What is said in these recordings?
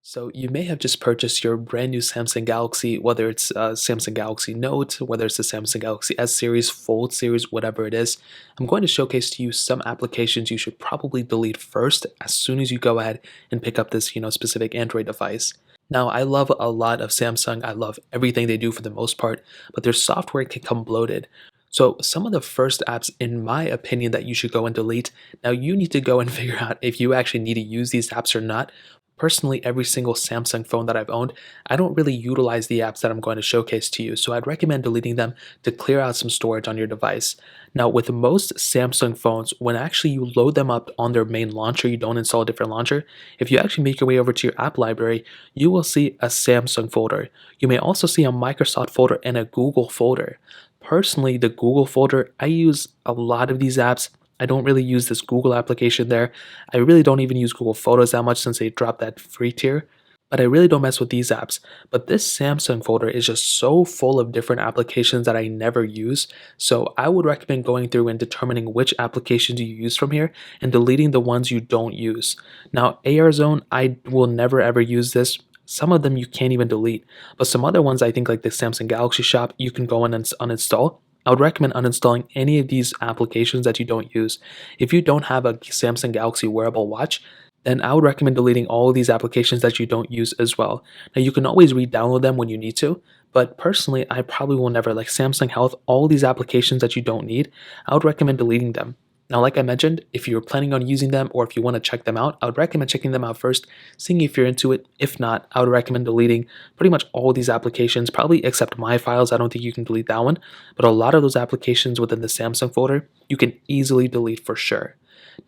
So you may have just purchased your brand new Samsung Galaxy, whether it's a Samsung Galaxy Note, whether it's the Samsung Galaxy S series, Fold series, whatever it is. I'm going to showcase to you some applications you should probably delete first as soon as you go ahead and pick up this, specific Android device. Now, I love a lot of Samsung. I love everything they do for the most part, but their software can come bloated. So some of the first apps, in my opinion, that you should go and delete. Now you need to go and figure out if you actually need to use these apps or not. Personally, every single Samsung phone that I've owned, I don't really utilize the apps that I'm going to showcase to you, so I'd recommend deleting them to clear out some storage on your device. Now, with most Samsung phones, when actually you load them up on their main launcher, you don't install a different launcher. If you actually make your way over to your app library, you will see a Samsung folder. You may also see a Microsoft folder and a Google folder. Personally, the Google folder, I use a lot of these apps. I don't really use this Google application there. I really don't even use Google Photos that much since they dropped that free tier. But I really don't mess with these apps. But this Samsung folder is just so full of different applications that I never use. So I would recommend going through and determining which applications you use from here and deleting the ones you don't use. Now, AR Zone, I will never ever use this. Some of them you can't even delete. But some other ones, I think like the Samsung Galaxy Shop, you can go and uninstall. I would recommend uninstalling any of these applications that you don't use. If you don't have a Samsung Galaxy wearable watch, then I would recommend deleting all of these applications that you don't use as well. Now you can always re-download them when you need to, but personally, I probably will never, like Samsung Health, all these applications that you don't need, I would recommend deleting them. Now, like I mentioned, if you're planning on using them or if you want to check them out, I would recommend checking them out first, seeing if you're into it. If not, I would recommend deleting pretty much all these applications, probably except My Files. I don't think you can delete that one, but a lot of those applications within the Samsung folder, you can easily delete for sure.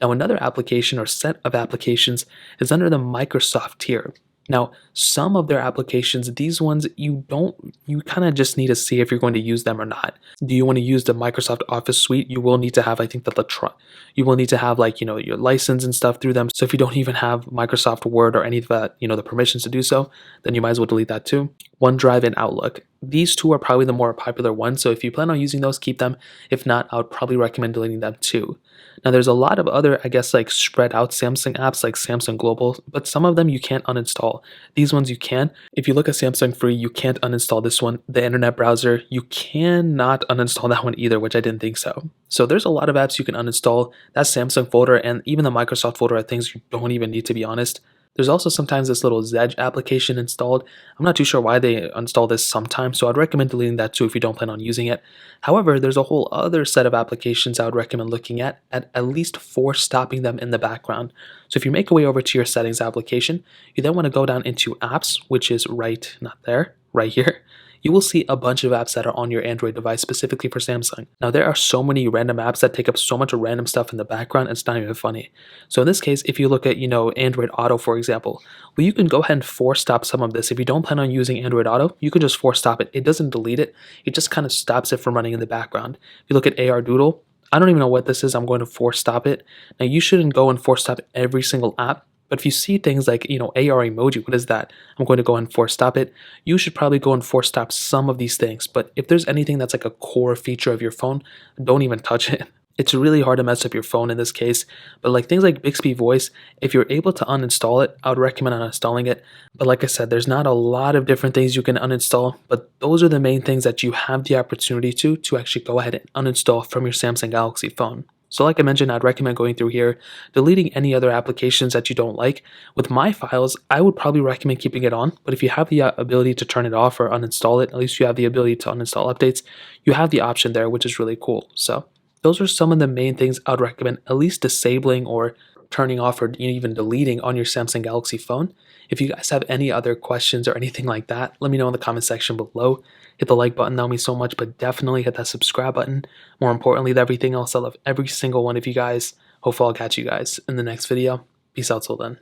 Now, another application or set of applications is under the Microsoft tier. Now, some of their applications, these ones, you kind of just need to see if you're going to use them or not. Do you want to use the Microsoft Office suite? You will need to have, I think, you will need to have like, your license and stuff through them. So if you don't even have Microsoft Word or any of that, the permissions to do so, then you might as well delete that too. OneDrive and Outlook. These two are probably the more popular ones. So if you plan on using those, keep them. If not, I would probably recommend deleting them too. Now, there's a lot of other, I guess, like spread out Samsung apps like Samsung Global, but some of them you can't uninstall. These ones you can. If you look at Samsung Free, you can't uninstall this one. The internet browser, you cannot uninstall that one either, which I didn't think so. So there's a lot of apps you can uninstall. That Samsung folder and even the Microsoft folder are things you don't even need, to be honest. There's also sometimes this little Zedge application installed. I'm not too sure why they install this sometimes, so I'd recommend deleting that too if you don't plan on using it. However, there's a whole other set of applications I would recommend looking at least for stopping them in the background. So if you make your way over to your settings application, you then want to go down into apps, which is right here. You will see a bunch of apps that are on your Android device specifically for Samsung. Now, there are so many random apps that take up so much random stuff in the background, it's not even funny. So in this case, if you look at, Android Auto, for example, well, you can go ahead and force stop some of this. If you don't plan on using Android Auto, you can just force stop it. It doesn't delete it. It just kind of stops it from running in the background. If you look at AR Doodle, I don't even know what this is. I'm going to force stop it. Now, you shouldn't go and force stop every single app. But if you see things like, AR emoji, what is that? I'm going to go and force stop it. You should probably go and force stop some of these things. But if there's anything that's like a core feature of your phone, don't even touch it. It's really hard to mess up your phone in this case. But like things like Bixby Voice, if you're able to uninstall it, I would recommend uninstalling it. But like I said, there's not a lot of different things you can uninstall, but those are the main things that you have the opportunity to actually go ahead and uninstall from your Samsung Galaxy phone. So like I mentioned, I'd recommend going through here, deleting any other applications that you don't like. With My Files, I would probably recommend keeping it on, but if you have the ability to turn it off or uninstall it, at least you have the ability to uninstall updates, you have the option there, which is really cool. So those are some of the main things I would recommend at least disabling or turning off or even deleting on your Samsung Galaxy phone. If you guys have any other questions or anything like that, let me know in the comment section below. Hit the like button, that would mean so much, but definitely hit that subscribe button. More importantly than everything else, I love every single one of you guys. Hopefully I'll catch you guys in the next video. Peace out till then.